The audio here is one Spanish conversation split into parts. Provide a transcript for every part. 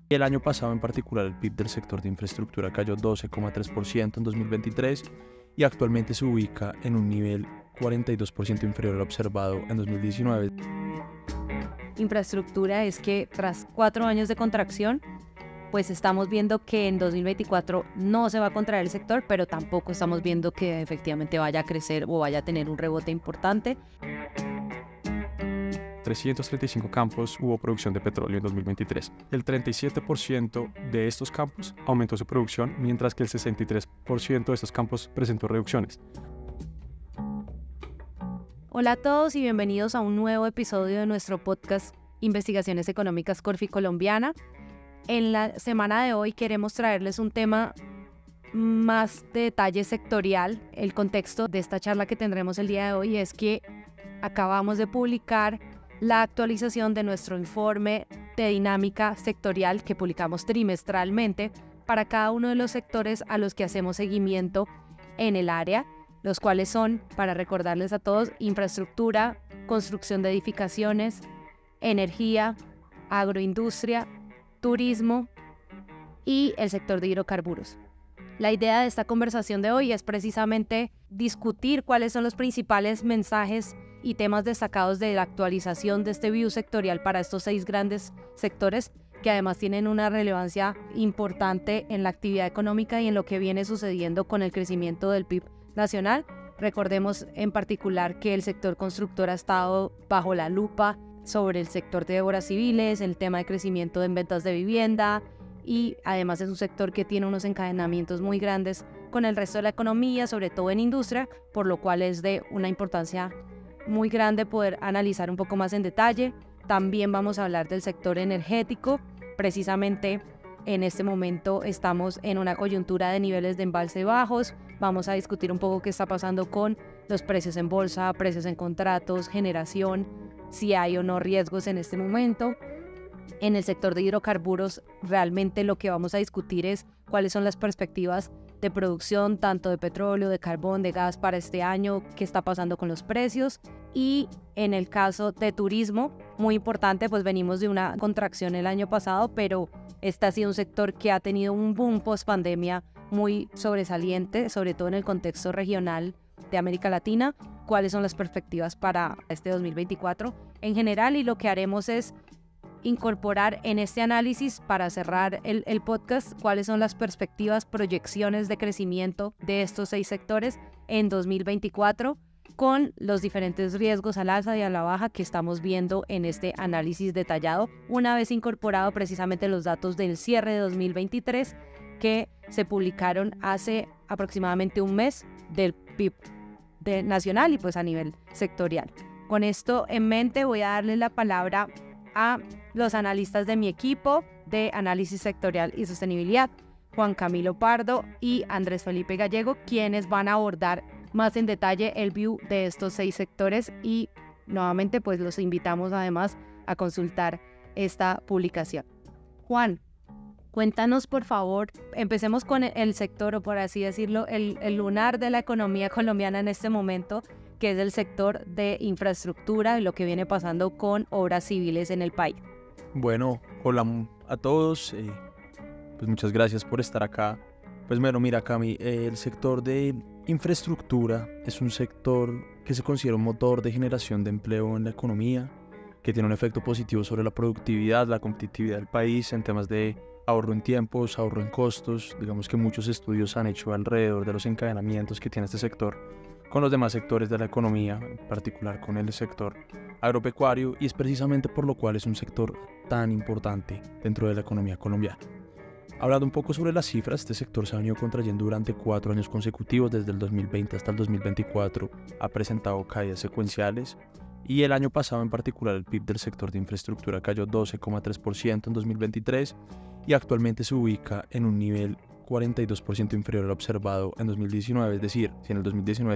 El año pasado en particular el PIB del sector de infraestructura cayó 12,3% en 2023 y actualmente se ubica en un nivel 42% inferior al observado en 2019. Infraestructura es que tras 4 años de contracción, pues estamos viendo que en 2024 no se va a contraer el sector, pero tampoco estamos viendo que efectivamente vaya a crecer o vaya a tener un rebote importante. 335 campos hubo producción de petróleo en 2023. El 37% de estos campos aumentó su producción, mientras que el 63% de estos campos presentó reducciones. Hola a todos y bienvenidos a un nuevo episodio de nuestro podcast Investigaciones Económicas Corfi Colombiana. En la semana de hoy queremos traerles un tema más de detalle sectorial. El contexto de esta charla que tendremos el día de hoy es que acabamos de publicar la actualización de nuestro informe de dinámica sectorial que publicamos trimestralmente para cada uno de los sectores a los que hacemos seguimiento en el área, los cuales son, para recordarles a todos, infraestructura, construcción de edificaciones, energía, agroindustria, turismo y el sector de hidrocarburos. La idea de esta conversación de hoy es precisamente discutir cuáles son los principales mensajes y temas destacados de la actualización de este view sectorial para estos 6 grandes sectores que además tienen una relevancia importante en la actividad económica y en lo que viene sucediendo con el crecimiento del PIB nacional. Recordemos en particular que el sector constructor ha estado bajo la lupa sobre el sector de obras civiles, el tema de crecimiento en ventas de vivienda, y además es un sector que tiene unos encadenamientos muy grandes con el resto de la economía, sobre todo en industria, por lo cual es de una importancia muy grande poder analizar un poco más en detalle. También vamos a hablar del sector energético. Precisamente en este momento estamos en una coyuntura de niveles de embalse bajos. Vamos a discutir un poco qué está pasando con los precios en bolsa, precios en contratos, generación, si hay o no riesgos en este momento. En el sector de hidrocarburos, realmente lo que vamos a discutir es cuáles son las perspectivas de producción, tanto de petróleo, de carbón, de gas para este año, qué está pasando con los precios. Y en el caso de turismo, muy importante, pues venimos de una contracción el año pasado, pero este ha sido un sector que ha tenido un boom post pandemia muy sobresaliente, sobre todo en el contexto regional de América Latina. ¿Cuáles son las perspectivas para este 2024 en general? Y lo que haremos es incorporar en este análisis, para cerrar el podcast, cuáles son las perspectivas, proyecciones de crecimiento de estos 6 sectores en 2024 con los diferentes riesgos al alza y a la baja que estamos viendo en este análisis detallado, una vez incorporado precisamente los datos del cierre de 2023 que se publicaron hace aproximadamente un mes del PIB nacional y pues a nivel sectorial. Con esto en mente voy a darle la palabra a los analistas de mi equipo de análisis sectorial y sostenibilidad, Juan Camilo Pardo y Andrés Felipe Gallego, quienes van a abordar más en detalle el view de estos 6 sectores, y nuevamente pues los invitamos además a consultar esta publicación. Juan, cuéntanos por favor, empecemos con el sector, o por así decirlo, el lunar de la economía colombiana en este momento, que es el sector de infraestructura y lo que viene pasando con obras civiles en el país. Bueno, hola a todos, pues muchas gracias por estar acá. Pues bueno, mira Cami, el sector de infraestructura es un sector que se considera un motor de generación de empleo en la economía, que tiene un efecto positivo sobre la productividad, la competitividad del país en temas de ahorro en tiempos, ahorro en costos. Digamos que muchos estudios han hecho alrededor de los encadenamientos que tiene este sector con los demás sectores de la economía, en particular con el sector agropecuario, y es precisamente por lo cual es un sector tan importante dentro de la economía colombiana. Hablando un poco sobre las cifras, este sector se ha venido contrayendo durante 4 años consecutivos, desde el 2020 hasta el 2024, ha presentado caídas secuenciales, y el año pasado en particular el PIB del sector de infraestructura cayó 12,3% en 2023 y actualmente se ubica en un nivel 42% inferior al observado en 2019, es decir, si en el 2019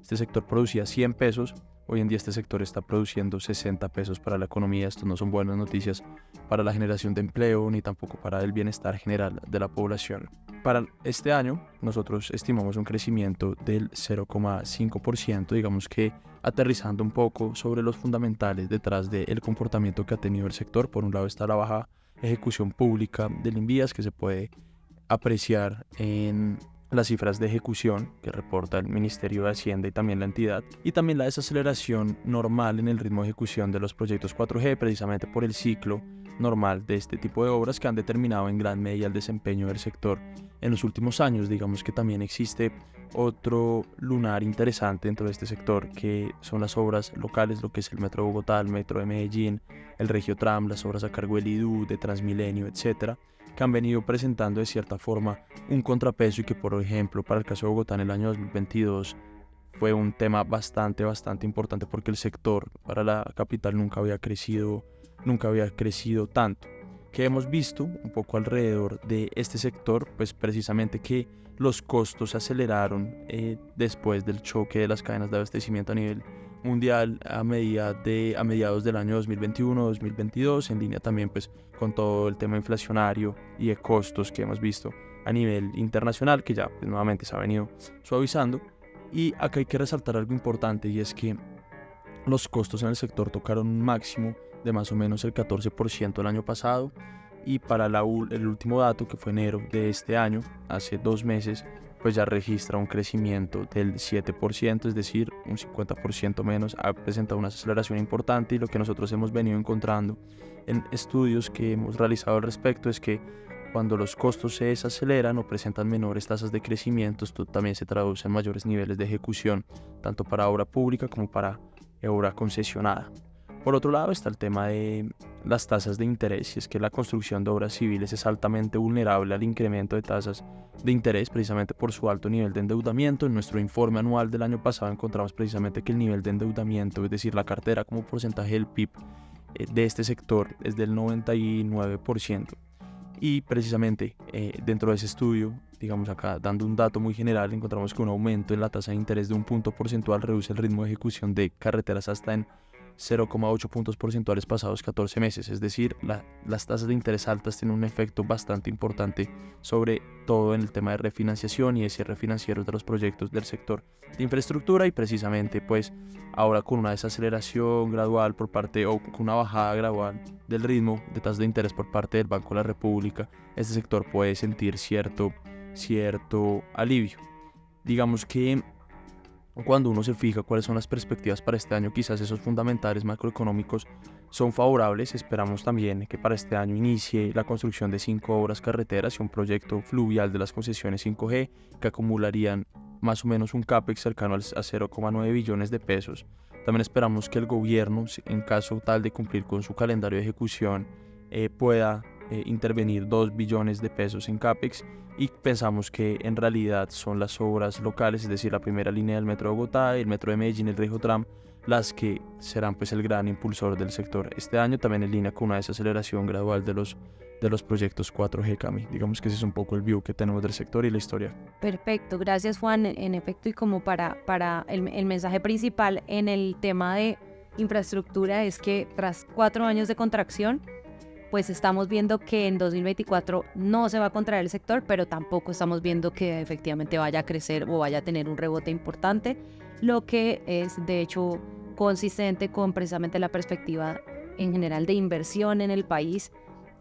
este sector producía 100 pesos, hoy en día este sector está produciendo 60 pesos para la economía. Esto no son buenas noticias para la generación de empleo ni tampoco para el bienestar general de la población. Para este año nosotros estimamos un crecimiento del 0,5%, digamos que aterrizando un poco sobre los fundamentales detrás del comportamiento que ha tenido el sector. Por un lado está la baja ejecución pública del Invías que se puede apreciar en las cifras de ejecución que reporta el Ministerio de Hacienda y también la entidad, y también la desaceleración normal en el ritmo de ejecución de los proyectos 4G, precisamente por el ciclo normal de este tipo de obras que han determinado en gran medida el desempeño del sector en los últimos años. Digamos que también existe otro lunar interesante dentro de este sector, que son las obras locales, lo que es el Metro de Bogotá, el Metro de Medellín, el Regiotram, las obras a cargo del IDU, de Transmilenio, etcétera, que han venido presentando de cierta forma un contrapeso y que, por ejemplo, para el caso de Bogotá en el año 2022 fue un tema bastante importante porque el sector para la capital nunca había crecido tanto. Que hemos visto un poco alrededor de este sector, pues precisamente que los costos se aceleraron después del choque de las cadenas de abastecimiento a nivel mundial a mediados del año 2021-2022, en línea también pues con todo el tema inflacionario y de costos que hemos visto a nivel internacional, que ya pues, nuevamente se ha venido suavizando. Y acá hay que resaltar algo importante, y es que los costos en el sector tocaron un máximo de más o menos el 14% el año pasado, y para el último dato, que fue enero de este año, hace 2 meses, pues ya registra un crecimiento del 7%, es decir, un 50% menos. Ha presentado una aceleración importante, y lo que nosotros hemos venido encontrando en estudios que hemos realizado al respecto es que cuando los costos se desaceleran o presentan menores tasas de crecimiento, esto también se traduce en mayores niveles de ejecución, tanto para obra pública como para obra concesionada. Por otro lado está el tema de las tasas de interés, y es que la construcción de obras civiles es altamente vulnerable al incremento de tasas de interés precisamente por su alto nivel de endeudamiento. En nuestro informe anual del año pasado encontramos precisamente que el nivel de endeudamiento, es decir, la cartera como porcentaje del PIB de este sector, es del 99%. Y precisamente dentro de ese estudio, digamos acá dando un dato muy general, encontramos que un aumento en la tasa de interés de un punto porcentual reduce el ritmo de ejecución de carreteras hasta en 0,8 puntos porcentuales pasados 14 meses. Es decir, las tasas de interés altas tienen un efecto bastante importante sobre todo en el tema de refinanciación y de cierre financiero de los proyectos del sector de infraestructura. Y precisamente pues ahora con una desaceleración gradual por parte, o con una bajada gradual del ritmo de tasas de interés por parte del Banco de la República, este sector puede sentir cierto alivio. Digamos que cuando uno se fija cuáles son las perspectivas para este año, quizás esos fundamentales macroeconómicos son favorables. Esperamos también que para este año inicie la construcción de 5 obras carreteras y un proyecto fluvial de las concesiones 5G que acumularían más o menos un CAPEX cercano a 0,9 billones de pesos. También esperamos que el gobierno, en caso tal de cumplir con su calendario de ejecución, pueda intervenir 2 billones de pesos en CAPEX, y pensamos que en realidad son las obras locales, es decir, la primera línea del Metro de Bogotá, el Metro de Medellín, el Regiotram, las que serán pues el gran impulsor del sector este año, también en línea con una desaceleración gradual de los proyectos 4G, Cami. Digamos que ese es un poco el view que tenemos del sector y la historia. Perfecto, gracias Juan. En efecto, y como para el mensaje principal en el tema de infraestructura es que tras 4 años de contracción, pues estamos viendo que en 2024 no se va a contraer el sector, pero tampoco estamos viendo que efectivamente vaya a crecer o vaya a tener un rebote importante, lo que es de hecho consistente con precisamente la perspectiva en general de inversión en el país,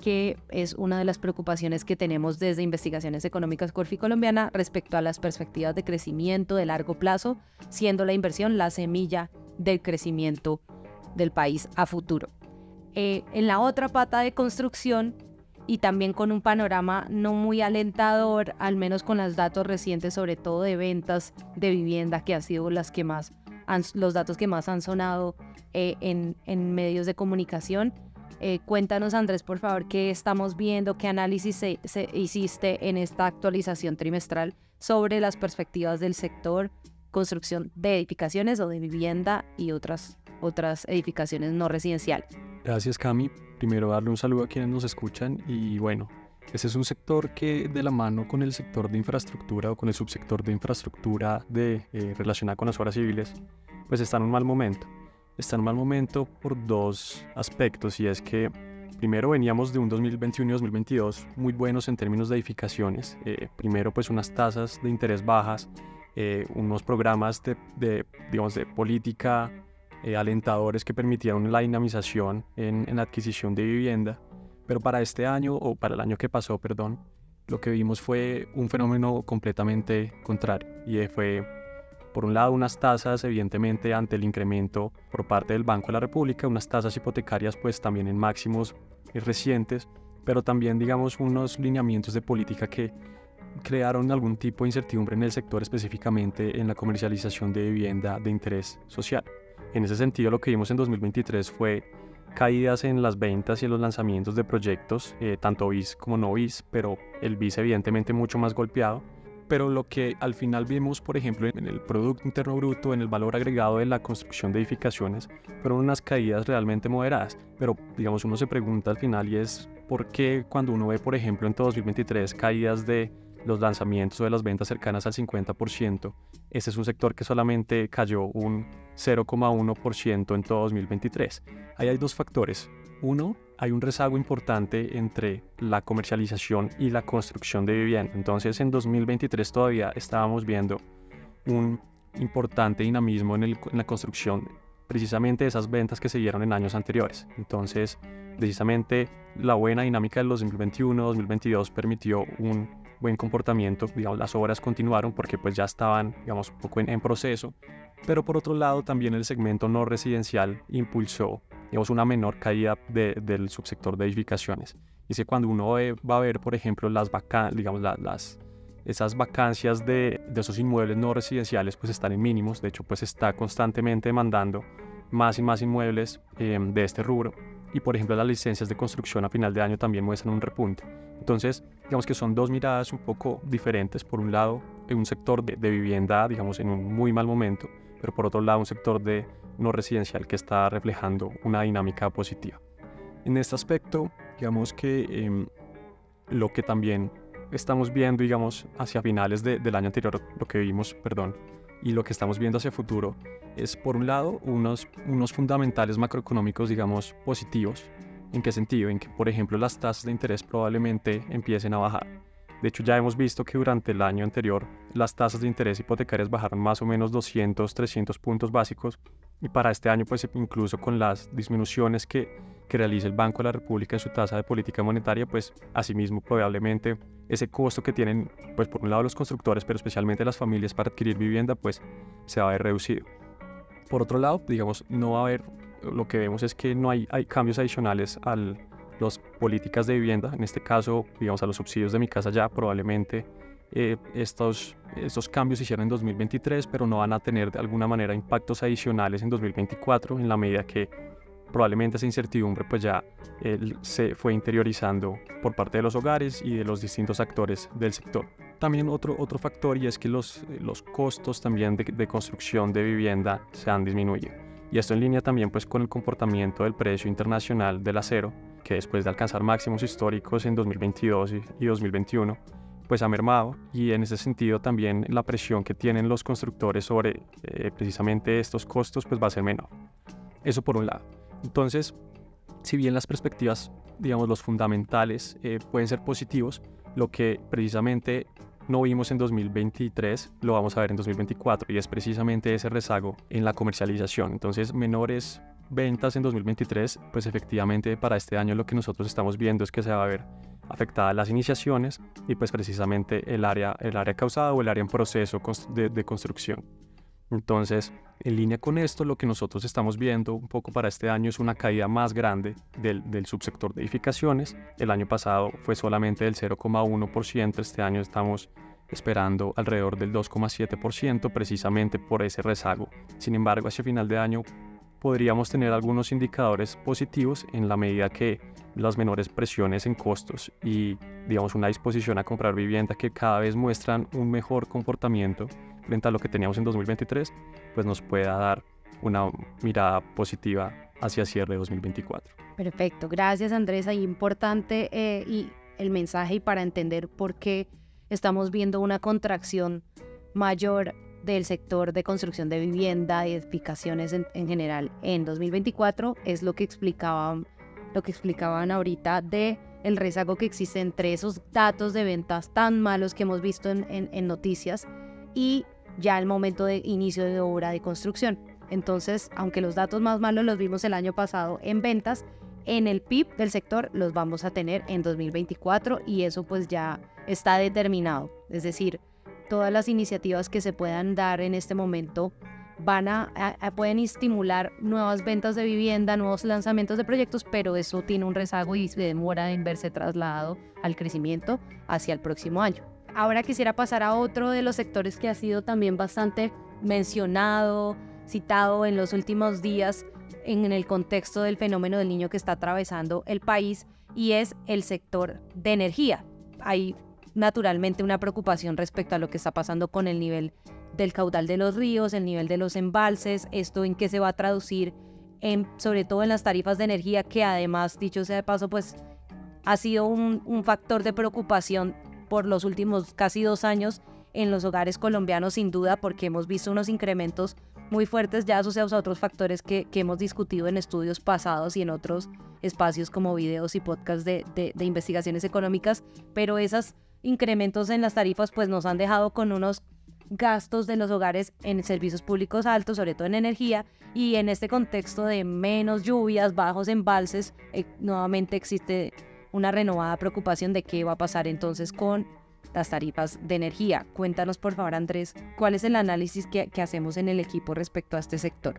que es una de las preocupaciones que tenemos desde Investigaciones Económicas Corfi Colombiana respecto a las perspectivas de crecimiento de largo plazo, siendo la inversión la semilla del crecimiento del país a futuro. En la otra pata de construcción, y también con un panorama no muy alentador, al menos con los datos recientes, sobre todo de ventas de vivienda, que han sido los datos que más han sonado en medios de comunicación. Cuéntanos, Andrés, por favor, qué estamos viendo, qué análisis hiciste en esta actualización trimestral sobre las perspectivas del sector construcción de edificaciones o de vivienda y otras edificaciones no residenciales. Gracias, Cami. Primero darle un saludo a quienes nos escuchan, y bueno, ese es un sector que de la mano con el sector de infraestructura o con el subsector de infraestructura relacionada con las obras civiles, pues está en un mal momento. Está en un mal momento por 2 aspectos, y es que primero veníamos de un 2021 y 2022 muy buenos en términos de edificaciones. Primero pues unas tasas de interés bajas, unos programas de política alentadores que permitieron la dinamización en la adquisición de vivienda, Pero para este año, o para el año que pasó, perdón, lo que vimos fue un fenómeno completamente contrario. Y fue, por un lado, unas tasas, evidentemente, ante el incremento por parte del Banco de la República, unas tasas hipotecarias, pues también en máximos recientes, pero también, digamos, unos lineamientos de política que crearon algún tipo de incertidumbre en el sector, específicamente en la comercialización de vivienda de interés social. En ese sentido, lo que vimos en 2023 fue caídas en las ventas y en los lanzamientos de proyectos, tanto BIS como no BIS, pero el BIS evidentemente mucho más golpeado. Pero lo que al final vimos, por ejemplo, en el Producto Interno Bruto, en el valor agregado de la construcción de edificaciones, fueron unas caídas realmente moderadas. Pero, digamos, uno se pregunta al final y es por qué cuando uno ve, por ejemplo, en todo 2023 caídas de los lanzamientos o de las ventas cercanas al 50%, ese es un sector que solamente cayó un 0,1% en todo 2023. Ahí hay dos factores. Uno, hay un rezago importante entre la comercialización y la construcción de vivienda. Entonces, en 2023 todavía estábamos viendo un importante dinamismo en la construcción, precisamente de esas ventas que se dieron en años anteriores. Entonces, precisamente la buena dinámica del 2021-2022 permitió un buen comportamiento. Digamos, las obras continuaron porque pues ya estaban, digamos, un poco en proceso, pero por otro lado también el segmento no residencial impulsó, digamos, una menor caída del subsector de edificaciones. Y es que cuando uno va a ver, por ejemplo, esas vacancias de esos inmuebles no residenciales, pues están en mínimos. De hecho, pues está constantemente demandando más y más inmuebles de este rubro. Y por ejemplo, las licencias de construcción a final de año también muestran un repunte. Entonces, digamos que son dos miradas un poco diferentes. Por un lado, en un sector de vivienda, digamos, en un muy mal momento, pero por otro lado, un sector de no residencial que está reflejando una dinámica positiva. En este aspecto, digamos que lo que también estamos viendo, digamos, hacia finales del año anterior, lo que vimos, perdón, y lo que estamos viendo hacia futuro, es por un lado unos fundamentales macroeconómicos, digamos, positivos. ¿En qué sentido? En que, por ejemplo, las tasas de interés probablemente empiecen a bajar. De hecho, ya hemos visto que durante el año anterior las tasas de interés hipotecarias bajaron más o menos 200, 300 puntos básicos, y para este año, pues incluso con las disminuciones que realiza el Banco de la República en su tasa de política monetaria, pues asimismo probablemente ese costo que tienen, pues por un lado los constructores, pero especialmente las familias para adquirir vivienda, pues se va a ver reducido. Por otro lado, digamos, no va a haber, lo que vemos es que no hay cambios adicionales a las políticas de vivienda, en este caso, digamos, a los subsidios de Mi Casa Ya. Probablemente estos cambios se hicieron en 2023, pero no van a tener de alguna manera impactos adicionales en 2024, en la medida que probablemente esa incertidumbre pues ya se fue interiorizando por parte de los hogares y de los distintos actores del sector. También otro factor, y es que los costos también de construcción de vivienda se han disminuido. Y esto en línea también pues con el comportamiento del precio internacional del acero, que después de alcanzar máximos históricos en 2022 y 2021, pues ha mermado, y en ese sentido también la presión que tienen los constructores sobre precisamente estos costos pues va a ser menor. Eso por un lado. Entonces, si bien las perspectivas, digamos, los fundamentales pueden ser positivos, lo que precisamente no vimos en 2023 lo vamos a ver en 2024, y es precisamente ese rezago en la comercialización. Entonces, menores ventas en 2023, pues efectivamente para este año lo que nosotros estamos viendo es que se va a ver afectadas las iniciaciones y pues precisamente el área causada o el área en proceso de construcción. Entonces, en línea con esto, lo que nosotros estamos viendo un poco para este año es una caída más grande del subsector de edificaciones. El año pasado fue solamente del 0,1%, este año estamos esperando alrededor del 2,7%, precisamente por ese rezago. Sin embargo, hacia final de año podríamos tener algunos indicadores positivos en la medida que las menores presiones en costos y, digamos, una disposición a comprar vivienda que cada vez muestran un mejor comportamiento frente a lo que teníamos en 2023, pues nos pueda dar una mirada positiva hacia cierre de 2024. Perfecto, gracias Andrés. Ahí importante y el mensaje, y para entender por qué estamos viendo una contracción mayor del sector de construcción de vivienda y edificaciones en general en 2024, es lo que explicaban ahorita de el rezago que existe entre esos datos de ventas tan malos que hemos visto en noticias y ya el momento de inicio de obra de construcción. Entonces, aunque los datos más malos los vimos el año pasado en ventas, en el PIB del sector los vamos a tener en 2024 y eso pues ya está determinado. Es decir, todas las iniciativas que se puedan dar en este momento pueden estimular nuevas ventas de vivienda, nuevos lanzamientos de proyectos, pero eso tiene un rezago y se demora en verse trasladado al crecimiento hacia el próximo año. Ahora quisiera pasar a otro de los sectores que ha sido también bastante mencionado, citado en los últimos días en el contexto del fenómeno del Niño que está atravesando el país, y es el sector de energía. Hay naturalmente una preocupación respecto a lo que está pasando con el nivel del caudal de los ríos, el nivel de los embalses, esto en qué se va a traducir sobre todo en las tarifas de energía, que además, dicho sea de paso, pues ha sido un factor de preocupación por los últimos casi 2 años en los hogares colombianos, sin duda, porque hemos visto unos incrementos muy fuertes ya asociados a otros factores que hemos discutido en estudios pasados y en otros espacios como videos y podcasts de investigaciones económicas, pero esos incrementos en las tarifas pues nos han dejado con unos gastos de los hogares en servicios públicos altos, sobre todo en energía, y en este contexto de menos lluvias, bajos embalses, nuevamente existe una renovada preocupación de qué va a pasar entonces con las tarifas de energía. Cuéntanos por favor, Andrés, ¿cuál es el análisis que hacemos en el equipo respecto a este sector?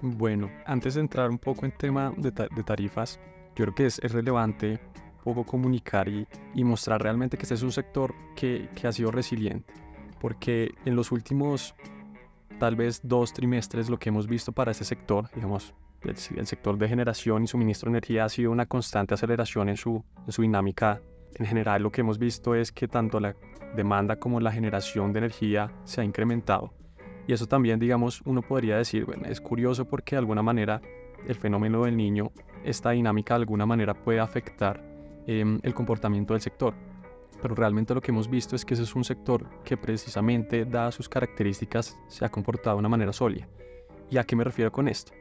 Bueno, antes de entrar un poco en tema de tarifas, yo creo que es relevante un poco comunicar y mostrar realmente que este es un sector que ha sido resiliente, porque en los últimos tal vez 2 trimestres lo que hemos visto para este sector, digamos, el sector de generación y suministro de energía ha sido una constante aceleración en su dinámica. En general lo que hemos visto es que tanto la demanda como la generación de energía se ha incrementado. Y eso también, digamos, uno podría decir, bueno, es curioso porque de alguna manera el fenómeno del Niño, esta dinámica de alguna manera puede afectar el comportamiento del sector. Pero realmente lo que hemos visto es que ese es un sector que precisamente, dadas sus características, se ha comportado de una manera sólida. ¿Y a qué me refiero con esto?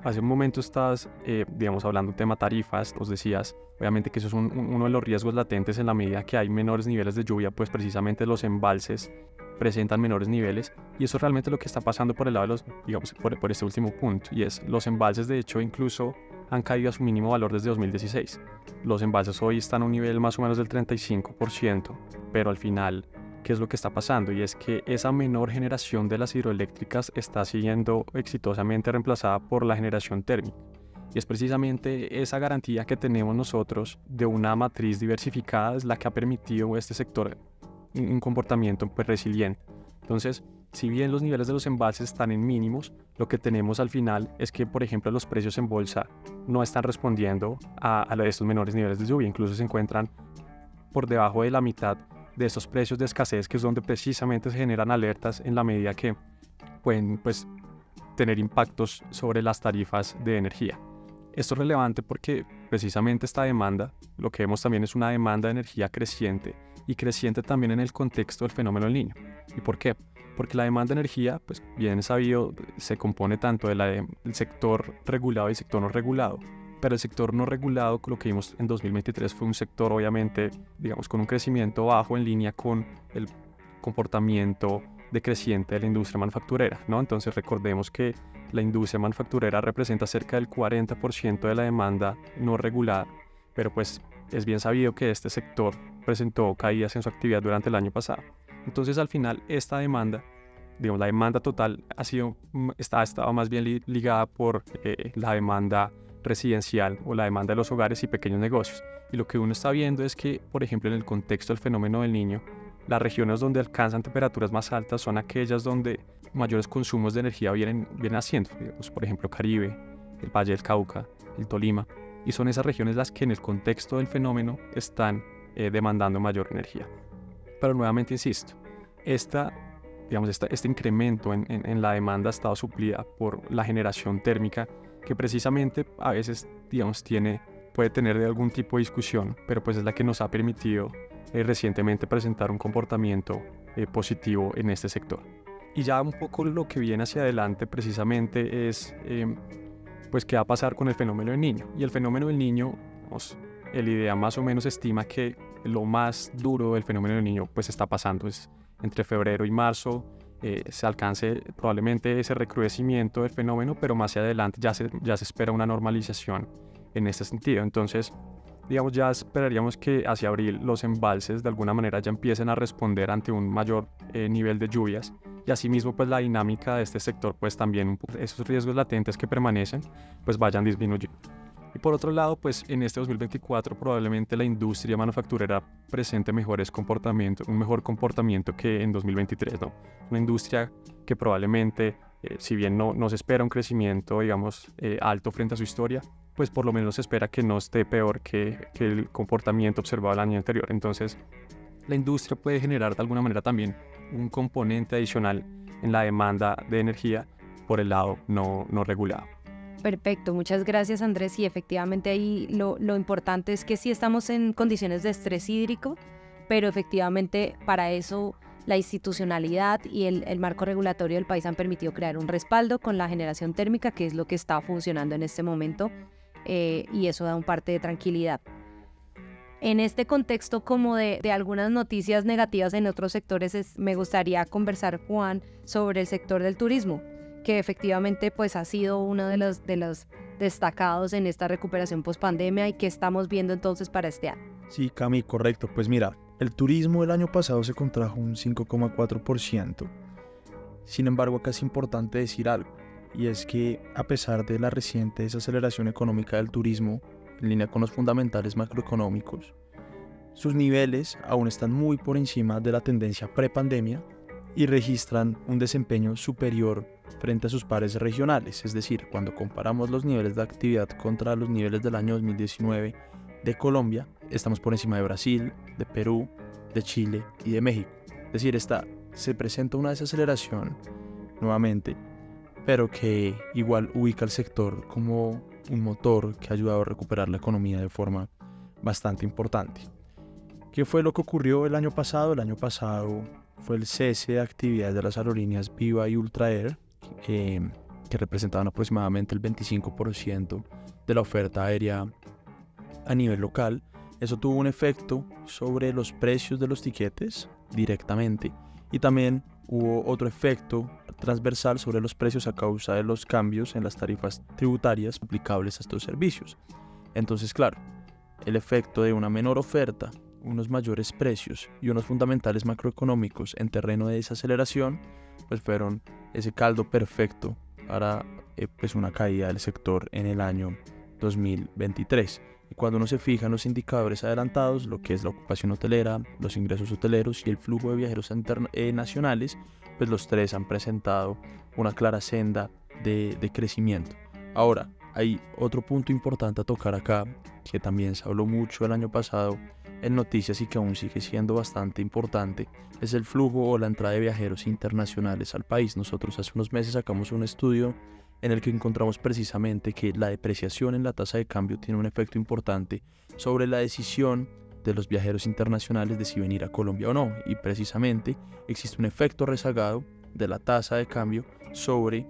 Hace un momento estabas, digamos, hablando del tema tarifas, nos decías, obviamente que eso es uno de los riesgos latentes en la medida que hay menores niveles de lluvia, pues precisamente los embalses presentan menores niveles, y eso es realmente lo que está pasando por el lado de los, digamos, por este último punto, y es los embalses de hecho incluso han caído a su mínimo valor desde 2016. Los embalses hoy están a un nivel más o menos del 35%, pero al final, ¿qué es lo que está pasando? Y es que esa menor generación de las hidroeléctricas está siendo exitosamente reemplazada por la generación térmica. Y es precisamente esa garantía que tenemos nosotros de una matriz diversificada es la que ha permitido a este sector un comportamiento pues, resiliente. Entonces, si bien los niveles de los embalses están en mínimos, lo que tenemos al final es que, por ejemplo, los precios en bolsa no están respondiendo a estos menores niveles de lluvia, incluso se encuentran por debajo de la mitad de estos precios de escasez, que es donde precisamente se generan alertas en la medida que pueden pues, tener impactos sobre las tarifas de energía. Esto es relevante porque precisamente esta demanda, lo que vemos también es una demanda de energía creciente y creciente también en el contexto del fenómeno del Niño. ¿Y por qué? Porque la demanda de energía, pues bien sabido, se compone tanto del sector regulado y sector no regulado. Pero el sector no regulado, lo que vimos en 2023, fue un sector obviamente, digamos, con un crecimiento bajo en línea con el comportamiento decreciente de la industria manufacturera, ¿no? Entonces recordemos que la industria manufacturera representa cerca del 40% de la demanda no regulada, pero pues es bien sabido que este sector presentó caídas en su actividad durante el año pasado. Entonces al final esta demanda, digamos, la demanda total ha estado más bien ligada por la demanda residencial o la demanda de los hogares y pequeños negocios. Y lo que uno está viendo es que, por ejemplo, en el contexto del fenómeno del Niño, las regiones donde alcanzan temperaturas más altas son aquellas donde mayores consumos de energía vienen haciendo, digamos, por ejemplo, Caribe, el Valle del Cauca, el Tolima, y son esas regiones las que en el contexto del fenómeno están demandando mayor energía. Pero nuevamente insisto, este incremento en la demanda ha estado suplida por la generación térmica, que precisamente a veces, digamos, puede tener de algún tipo de discusión, pero pues es la que nos ha permitido recientemente presentar un comportamiento positivo en este sector. Y ya un poco lo que viene hacia adelante precisamente es pues qué va a pasar con el fenómeno del Niño. Y el fenómeno del Niño, el IDEA más o menos estima que lo más duro del fenómeno del Niño pues está pasando es entre febrero y marzo. Se alcance probablemente ese recrudecimiento del fenómeno, pero más adelante ya se espera una normalización en este sentido. Entonces, digamos, ya esperaríamos que hacia abril los embalses de alguna manera ya empiecen a responder ante un mayor nivel de lluvias, y asimismo pues la dinámica de este sector, pues también esos riesgos latentes que permanecen pues vayan disminuyendo. Y por otro lado, pues en este 2024 probablemente la industria manufacturera presente un mejor comportamiento que en 2023, ¿no? Una industria que probablemente, si bien no se espera un crecimiento, digamos, alto frente a su historia, pues por lo menos se espera que no esté peor que el comportamiento observado el año anterior. Entonces, la industria puede generar de alguna manera también un componente adicional en la demanda de energía por el lado no regulado. Perfecto, muchas gracias Andrés. Y efectivamente ahí lo importante es que sí estamos en condiciones de estrés hídrico, pero efectivamente para eso la institucionalidad y el marco regulatorio del país han permitido crear un respaldo con la generación térmica, que es lo que está funcionando en este momento, y eso da un parte de tranquilidad. En este contexto como de algunas noticias negativas en otros sectores, me gustaría conversar, Juan, sobre el sector del turismo, que efectivamente pues ha sido uno de los destacados en esta recuperación post-pandemia y que estamos viendo entonces para este año. Sí, Cami, correcto. Pues mira, el turismo el año pasado se contrajo un 5,4%. Sin embargo, acá es importante decir algo, y es que a pesar de la reciente desaceleración económica del turismo, en línea con los fundamentales macroeconómicos, sus niveles aún están muy por encima de la tendencia prepandemia y registran un desempeño superior frente a sus pares regionales. Es decir, cuando comparamos los niveles de actividad contra los niveles del año 2019 de Colombia, estamos por encima de Brasil, de Perú, de Chile y de México. Es decir, se presenta una desaceleración nuevamente, pero que igual ubica al sector como un motor que ha ayudado a recuperar la economía de forma bastante importante. ¿Qué fue lo que ocurrió el año pasado? El año pasado fue el cese de actividades de las aerolíneas Viva y Ultra Air, que representaban aproximadamente el 25% de la oferta aérea a nivel local. Eso tuvo un efecto sobre los precios de los tiquetes directamente, y también hubo otro efecto transversal sobre los precios a causa de los cambios en las tarifas tributarias aplicables a estos servicios. Entonces, claro, el efecto de una menor oferta, unos mayores precios y unos fundamentales macroeconómicos en terreno de desaceleración, pues fueron ese caldo perfecto para pues una caída del sector en el año 2023. Y cuando uno se fija en los indicadores adelantados, lo que es la ocupación hotelera, los ingresos hoteleros y el flujo de viajeros nacionales, pues los tres han presentado una clara senda de crecimiento. Ahora, hay otro punto importante a tocar acá, que también se habló mucho el año pasado en noticias y que aún sigue siendo bastante importante, es el flujo o la entrada de viajeros internacionales al país. Nosotros hace unos meses sacamos un estudio en el que encontramos precisamente que la depreciación en la tasa de cambio tiene un efecto importante sobre la decisión de los viajeros internacionales de si venir a Colombia o no, y precisamente existe un efecto rezagado de la tasa de cambio sobre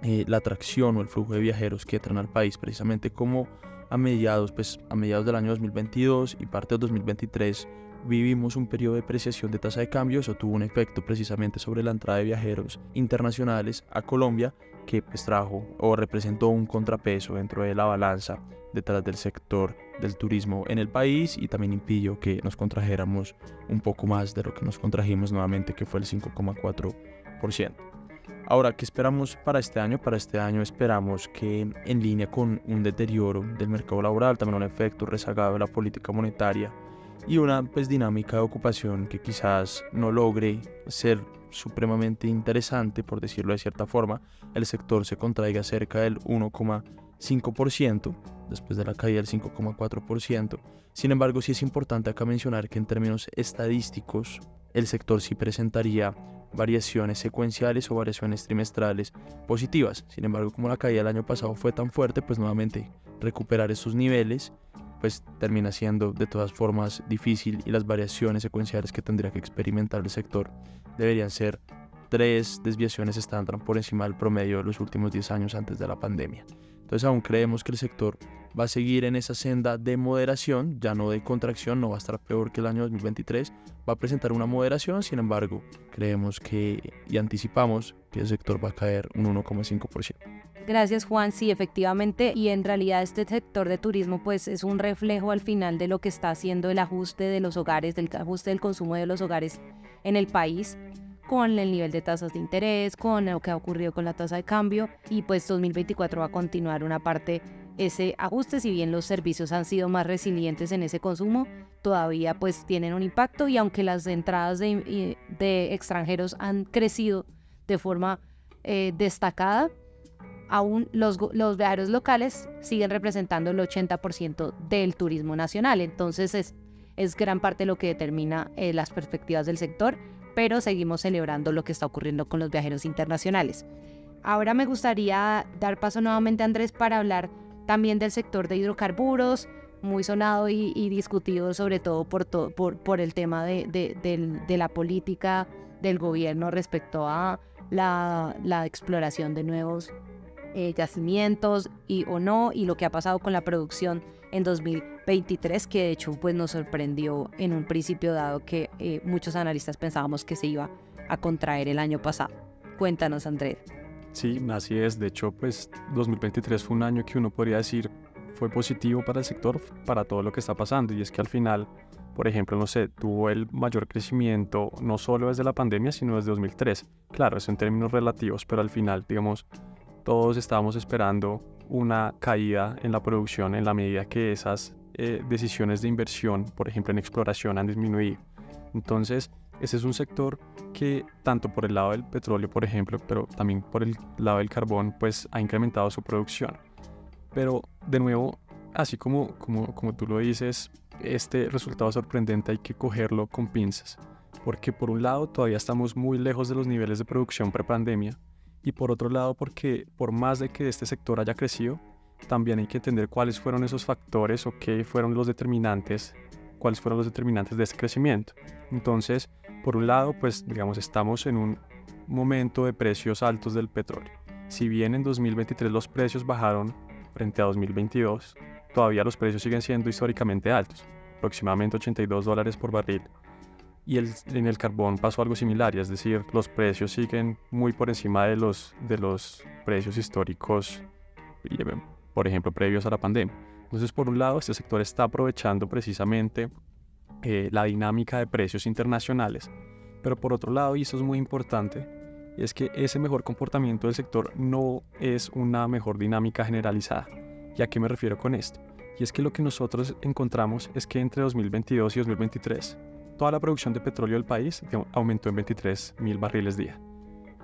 la atracción o el flujo de viajeros que entran al país, precisamente como a mediados del año 2022 y parte del 2023 vivimos un periodo de depreciación de tasa de cambio. Eso tuvo un efecto precisamente sobre la entrada de viajeros internacionales a Colombia, que pues trajo o representó un contrapeso dentro de la balanza detrás del sector del turismo en el país, y también impidió que nos contrajéramos un poco más de lo que nos contrajimos nuevamente, que fue el 5,4%. Ahora, ¿qué esperamos para este año? Para este año esperamos que, en línea con un deterioro del mercado laboral, también un efecto rezagado de la política monetaria y una dinámica de ocupación que quizás no logre ser supremamente interesante, por decirlo de cierta forma, el sector se contraiga cerca del 1,5% después de la caída del 5,4%. Sin embargo, sí es importante acá mencionar que en términos estadísticos el sector sí presentaría variaciones secuenciales o variaciones trimestrales positivas. Sin embargo, como la caída del año pasado fue tan fuerte, pues nuevamente recuperar esos niveles pues termina siendo de todas formas difícil, y las variaciones secuenciales que tendría que experimentar el sector deberían ser 3 desviaciones estándar por encima del promedio de los últimos 10 años antes de la pandemia. Entonces aún creemos que el sector va a seguir en esa senda de moderación, ya no de contracción, no va a estar peor que el año 2023, va a presentar una moderación. Sin embargo, creemos que y anticipamos que el sector va a caer un 1,5%. Gracias, Juan. Sí, efectivamente, y en realidad este sector de turismo pues es un reflejo al final de lo que está haciendo el ajuste de los hogares, del ajuste del consumo de los hogares en el país, con el nivel de tasas de interés, con lo que ha ocurrido con la tasa de cambio, y pues 2024 va a continuar una parte ese ajuste. Si bien los servicios han sido más resilientes en ese consumo, todavía pues tienen un impacto, y aunque las entradas de extranjeros han crecido de forma destacada, aún los viajeros locales siguen representando el 80% del turismo nacional. Entonces es gran parte lo que determina las perspectivas del sector, pero seguimos celebrando lo que está ocurriendo con los viajeros internacionales. Ahora me gustaría dar paso nuevamente a Andrés para hablar también del sector de hidrocarburos, muy sonado y discutido sobre todo por el tema de la política del gobierno respecto a la exploración de nuevos yacimientos y lo que ha pasado con la producción en 2023, que de hecho pues nos sorprendió en un principio, dado que muchos analistas pensábamos que se iba a contraer el año pasado. Cuéntanos, Andrés. Sí, así es. De hecho, pues 2023 fue un año que uno podría decir fue positivo para el sector, para todo lo que está pasando, y es que al final, por ejemplo, no sé, tuvo el mayor crecimiento no solo desde la pandemia, sino desde 2003. Claro, eso en términos relativos, pero al final, digamos, todos estábamos esperando una caída en la producción en la medida que esas decisiones de inversión, por ejemplo en exploración, han disminuido. Entonces, ese es un sector que tanto por el lado del petróleo, por ejemplo, pero también por el lado del carbón, pues ha incrementado su producción. Pero de nuevo, así como tú lo dices, este resultado sorprendente hay que cogerlo con pinzas, porque por un lado todavía estamos muy lejos de los niveles de producción prepandemia, y por otro lado porque por más de que este sector haya crecido, también hay que entender cuáles fueron esos factores o qué fueron los determinantes, cuáles fueron los determinantes de ese crecimiento. Entonces, por un lado, pues digamos, estamos en un momento de precios altos del petróleo. Si bien en 2023 los precios bajaron frente a 2022, todavía los precios siguen siendo históricamente altos, aproximadamente $82 por barril. Y en el carbón pasó algo similar, es decir, los precios siguen muy por encima de los precios históricos, por ejemplo, previos a la pandemia. Entonces, por un lado, este sector está aprovechando precisamente la dinámica de precios internacionales, pero por otro lado, y eso es muy importante, es que ese mejor comportamiento del sector no es una mejor dinámica generalizada. ¿Y a qué me refiero con esto? Y es que lo que nosotros encontramos es que entre 2022 y 2023, toda la producción de petróleo del país aumentó en 23.000 barriles día.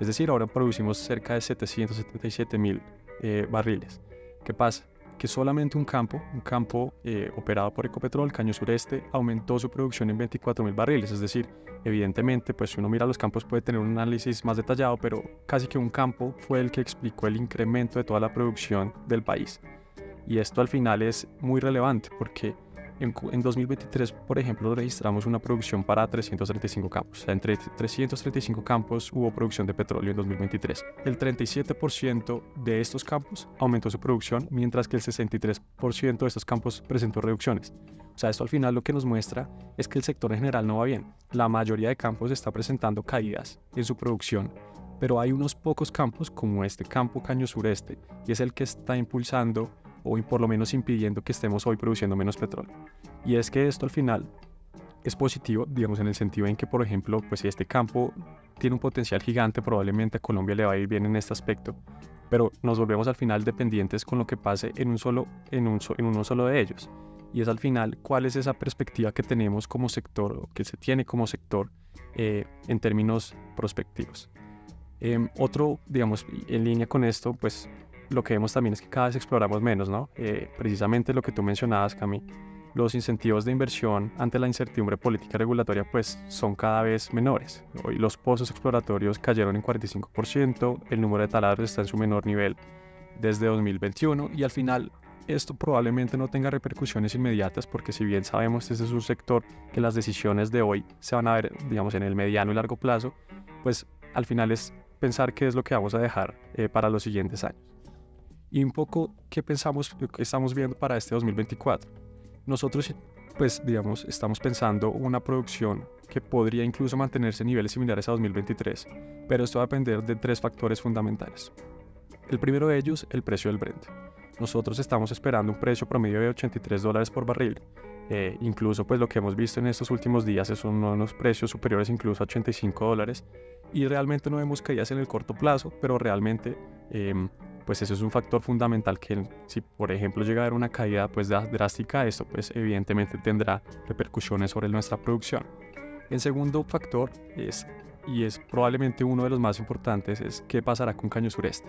Es decir, ahora producimos cerca de 777.000 barriles. ¿Qué pasa? Que solamente un campo operado por Ecopetrol, Caño Sureste, aumentó su producción en 24.000 barriles. Es decir, evidentemente, pues si uno mira los campos puede tener un análisis más detallado, pero casi que un campo fue el que explicó el incremento de toda la producción del país. Y esto al final es muy relevante porque en 2023, por ejemplo, registramos una producción para 335 campos. O sea, entre 335 campos hubo producción de petróleo en 2023. El 37% de estos campos aumentó su producción, mientras que el 63% de estos campos presentó reducciones. O sea, esto al final lo que nos muestra es que el sector en general no va bien. La mayoría de campos está presentando caídas en su producción, pero hay unos pocos campos, como este campo Caño Sureste, y es el que está impulsando o por lo menos impidiendo que estemos hoy produciendo menos petróleo. Y es que esto al final es positivo, digamos, en el sentido en que, por ejemplo, pues si este campo tiene un potencial gigante, probablemente a Colombia le va a ir bien en este aspecto, pero nos volvemos al final dependientes con lo que pase en uno solo de ellos. Y es al final cuál es esa perspectiva que tenemos como sector, o que se tiene como sector en términos prospectivos. Otro, digamos, en línea con esto, pues lo que vemos también es que cada vez exploramos menos, ¿no? Precisamente lo que tú mencionabas, Cami, los incentivos de inversión ante la incertidumbre política regulatoria pues son cada vez menores. Hoy los pozos exploratorios cayeron en 45%, el número de taladros está en su menor nivel desde 2021 y al final esto probablemente no tenga repercusiones inmediatas porque si bien sabemos que este es un sector que las decisiones de hoy se van a ver, digamos, en el mediano y largo plazo, pues al final es pensar qué es lo que vamos a dejar para los siguientes años. Y un poco qué pensamos, qué estamos viendo para este 2024. Nosotros, pues digamos, estamos pensando una producción que podría incluso mantenerse en niveles similares a 2023, pero esto va a depender de tres factores fundamentales. El primero de ellos, el precio del Brent. Nosotros estamos esperando un precio promedio de $83 por barril. Incluso pues lo que hemos visto en estos últimos días es unos precios superiores incluso a $85, y realmente no vemos caídas en el corto plazo, pero realmente pues eso es un factor fundamental que si por ejemplo llega a haber una caída pues drástica, esto pues evidentemente tendrá repercusiones sobre nuestra producción. El segundo factor y es probablemente uno de los más importantes, es qué pasará con Caño Sureste,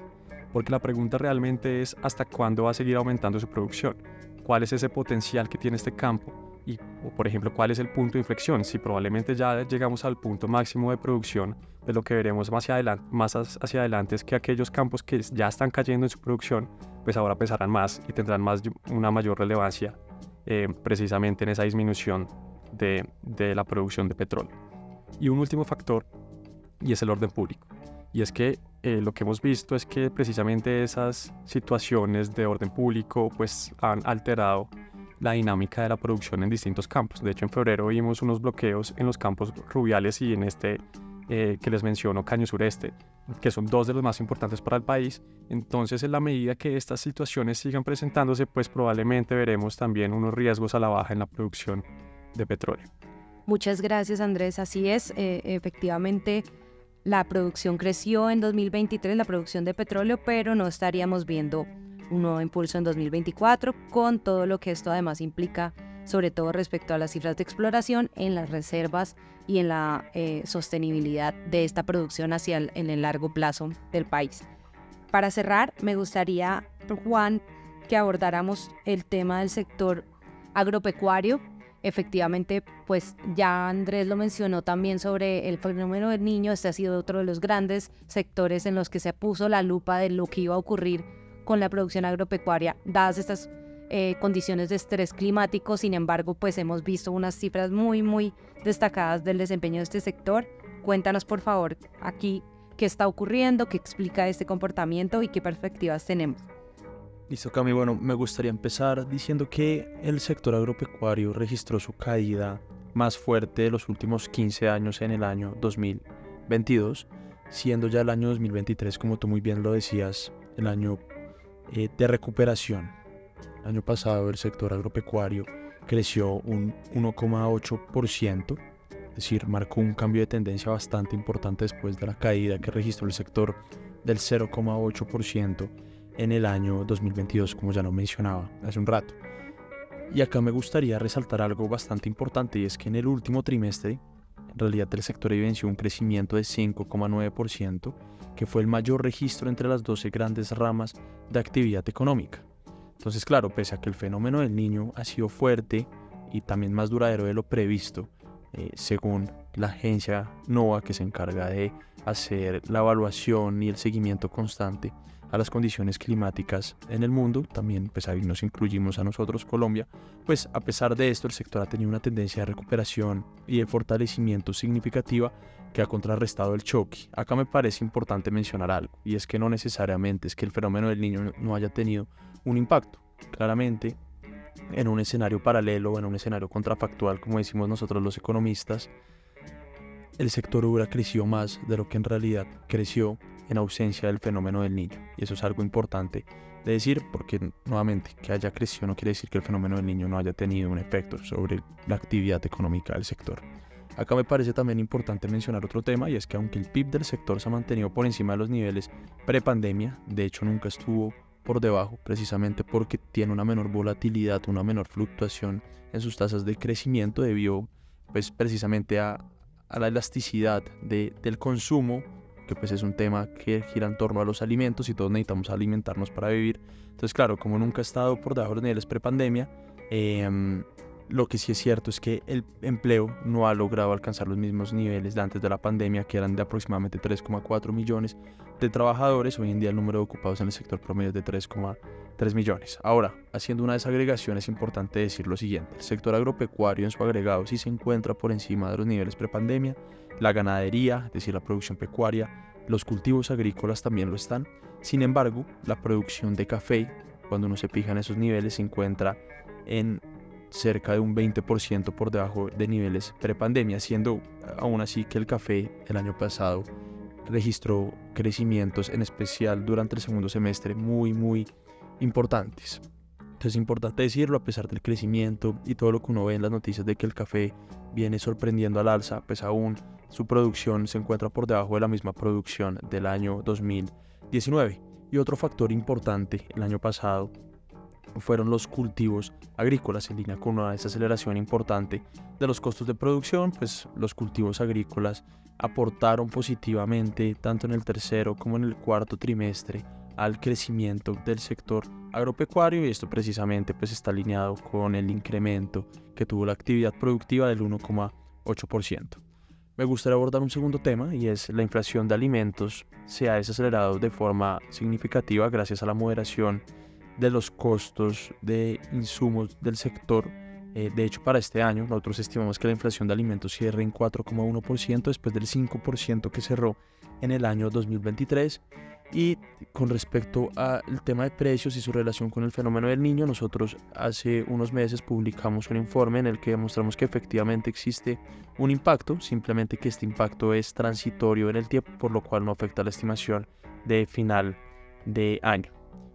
porque la pregunta realmente es hasta cuándo va a seguir aumentando su producción, cuál es ese potencial que tiene este campo y, por ejemplo, cuál es el punto de inflexión. Si probablemente ya llegamos al punto máximo de producción, pues lo que veremos más hacia adelante es que aquellos campos que ya están cayendo en su producción, pues ahora pesarán más y tendrán una mayor relevancia precisamente en esa disminución de la producción de petróleo. Y un último factor, y es el orden público. Y es que lo que hemos visto es que precisamente esas situaciones de orden público pues han alterado la dinámica de la producción en distintos campos. De hecho, en febrero vimos unos bloqueos en los campos Rubiales y en este que les menciono, Caño Sureste, que son dos de los más importantes para el país. Entonces, en la medida que estas situaciones sigan presentándose, pues probablemente veremos también unos riesgos a la baja en la producción de petróleo. Muchas gracias, Andrés. Así es, efectivamente, la producción creció en 2023, la producción de petróleo, pero no estaríamos viendo un nuevo impulso en 2024, con todo lo que esto además implica, sobre todo respecto a las cifras de exploración en las reservas y en la sostenibilidad de esta producción en el largo plazo del país. Para cerrar, me gustaría, Juan, que abordáramos el tema del sector agropecuario. Efectivamente, pues ya Andrés lo mencionó también sobre el fenómeno del Niño. Este ha sido otro de los grandes sectores en los que se puso la lupa de lo que iba a ocurrir con la producción agropecuaria, dadas estas condiciones de estrés climático. Sin embargo, pues hemos visto unas cifras muy destacadas del desempeño de este sector. Cuéntanos, por favor, aquí qué está ocurriendo, qué explica este comportamiento y qué perspectivas tenemos. Listo, Cami. Bueno, me gustaría empezar diciendo que el sector agropecuario registró su caída más fuerte de los últimos 15 años en el año 2022, siendo ya el año 2023, como tú muy bien lo decías, el año de recuperación. El año pasado el sector agropecuario creció un 1,8%, es decir, marcó un cambio de tendencia bastante importante después de la caída que registró el sector del 0,8% en el año 2022, como ya lo mencionaba hace un rato. Y acá me gustaría resaltar algo bastante importante, y es que en el último trimestre, en realidad el sector evidenció un crecimiento de 5,9%, que fue el mayor registro entre las 12 grandes ramas de actividad económica. Entonces, claro, pese a que el fenómeno del Niño ha sido fuerte y también más duradero de lo previsto, según la agencia NOAA, que se encarga de hacer la evaluación y el seguimiento constante a las condiciones climáticas en el mundo, también pues ahí nos incluimos a nosotros, Colombia, pues a pesar de esto el sector ha tenido una tendencia de recuperación y de fortalecimiento significativa que ha contrarrestado el choque. Acá me parece importante mencionar algo, y es que no necesariamente es que el fenómeno del Niño no haya tenido un impacto. Claramente, en un escenario paralelo, en un escenario contrafactual, como decimos nosotros los economistas, el sector hubiera crecido más de lo que en realidad creció en ausencia del fenómeno del Niño. Y eso es algo importante de decir, porque nuevamente, que haya crecido no quiere decir que el fenómeno del Niño no haya tenido un efecto sobre la actividad económica del sector. Acá me parece también importante mencionar otro tema, y es que aunque el PIB del sector se ha mantenido por encima de los niveles prepandemia, de hecho nunca estuvo por debajo, precisamente porque tiene una menor volatilidad, una menor fluctuación en sus tasas de crecimiento debido pues precisamente a la elasticidad del consumo, que pues es un tema que gira en torno a los alimentos y todos necesitamos alimentarnos para vivir. Entonces, claro, como nunca ha estado por debajo de los niveles prepandemia, lo que sí es cierto es que el empleo no ha logrado alcanzar los mismos niveles de antes de la pandemia, que eran de aproximadamente 3,4 millones de trabajadores. Hoy en día el número de ocupados en el sector promedio es de 3,3 millones. Ahora, haciendo una desagregación, es importante decir lo siguiente: el sector agropecuario en su agregado sí se encuentra por encima de los niveles prepandemia, la ganadería, es decir, la producción pecuaria, los cultivos agrícolas también lo están. Sin embargo, la producción de café, cuando uno se fija en esos niveles, se encuentra en cerca de un 20% por debajo de niveles prepandemia, siendo aún así que el café el año pasado registró crecimientos, en especial durante el segundo semestre, muy importantes. Entonces es importante decirlo, a pesar del crecimiento y todo lo que uno ve en las noticias de que el café viene sorprendiendo al alza, pues aún su producción se encuentra por debajo de la misma producción del año 2019. Y otro factor importante el año pasado fueron los cultivos agrícolas, en línea con una desaceleración importante de los costos de producción. Pues los cultivos agrícolas aportaron positivamente tanto en el tercero como en el cuarto trimestre al crecimiento del sector agropecuario, y esto precisamente pues está alineado con el incremento que tuvo la actividad productiva del 1,8%. Me gustaría abordar un segundo tema, y es la inflación de alimentos. Se ha desacelerado de forma significativa gracias a la moderación de los costos de insumos del sector. De hecho, para este año nosotros estimamos que la inflación de alimentos cierre en 4,1% después del 5% que cerró en el año 2023. Y con respecto al tema de precios y su relación con el fenómeno del Niño, nosotros hace unos meses publicamos un informe en el que demostramos que efectivamente existe un impacto, simplemente que este impacto es transitorio en el tiempo, por lo cual no afecta la estimación de final de año.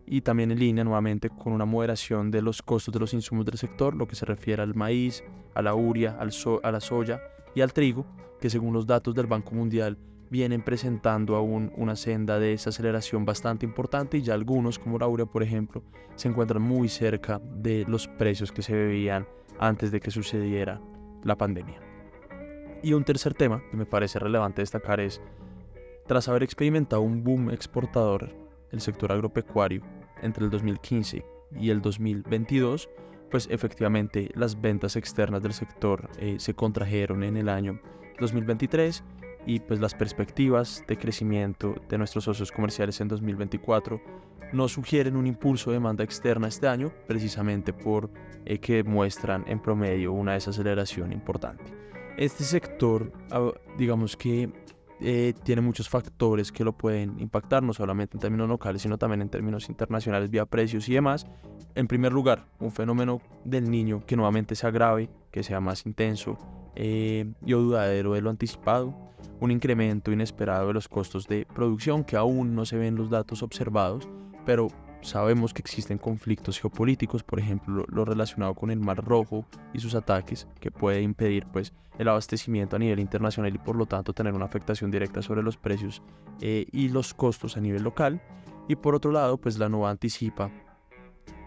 Y también en línea nuevamente con una moderación de los costos de los insumos del sector, lo que se refiere al maíz, a la urea, a la soya y al trigo, que según los datos del Banco Mundial vienen presentando aún una senda de desaceleración bastante importante, y ya algunos, como la urea por ejemplo, se encuentran muy cerca de los precios que se veían antes de que sucediera la pandemia. Y un tercer tema que me parece relevante destacar es, tras haber experimentado un boom exportador, el sector agropecuario entre el 2015 y el 2022, pues efectivamente las ventas externas del sector se contrajeron en el año 2023, y pues las perspectivas de crecimiento de nuestros socios comerciales en 2024 no sugieren un impulso de demanda externa este año, precisamente por que muestran en promedio una desaceleración importante. Este sector, digamos que tiene muchos factores que lo pueden impactar, no solamente en términos locales, sino también en términos internacionales, vía precios y demás. En primer lugar, un fenómeno del Niño que nuevamente se agrave, que sea más intenso y duradero de lo anticipado, un incremento inesperado de los costos de producción que aún no se ven los datos observados, pero sabemos que existen conflictos geopolíticos, por ejemplo lo relacionado con el Mar Rojo y sus ataques, que puede impedir pues el abastecimiento a nivel internacional y por lo tanto tener una afectación directa sobre los precios y los costos a nivel local. Y por otro lado, pues la NOVA anticipa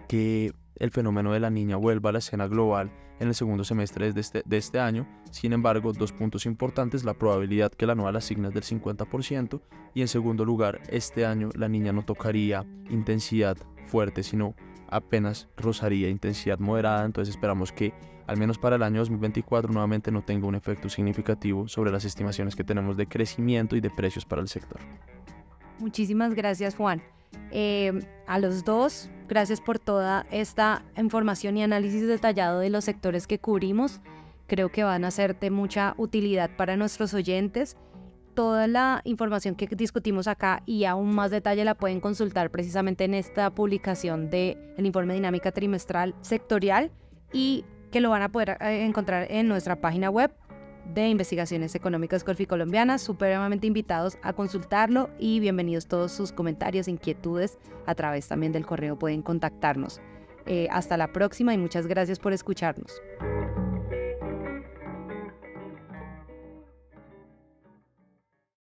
que el fenómeno de la Niña vuelva a la escena global en el segundo semestre de este año. Sin embargo, dos puntos importantes: la probabilidad que la NOVA la asigna es del 50%, y en segundo lugar, este año la Niña no tocaría intensidad fuerte, sino apenas rozaría intensidad moderada. Entonces esperamos que al menos para el año 2024 nuevamente no tenga un efecto significativo sobre las estimaciones que tenemos de crecimiento y de precios para el sector. Muchísimas gracias, Juan. A los dos, gracias por toda esta información y análisis detallado de los sectores que cubrimos. Creo que van a ser de mucha utilidad para nuestros oyentes. Toda la información que discutimos acá y aún más detalle la pueden consultar precisamente en esta publicación del informe Dinámica Trimestral Sectorial, y que lo van a poder encontrar en nuestra página web de Investigaciones Económicas Colombianas. Supremamente invitados a consultarlo, y bienvenidos todos sus comentarios, inquietudes, a través también del correo pueden contactarnos. Hasta la próxima y muchas gracias por escucharnos.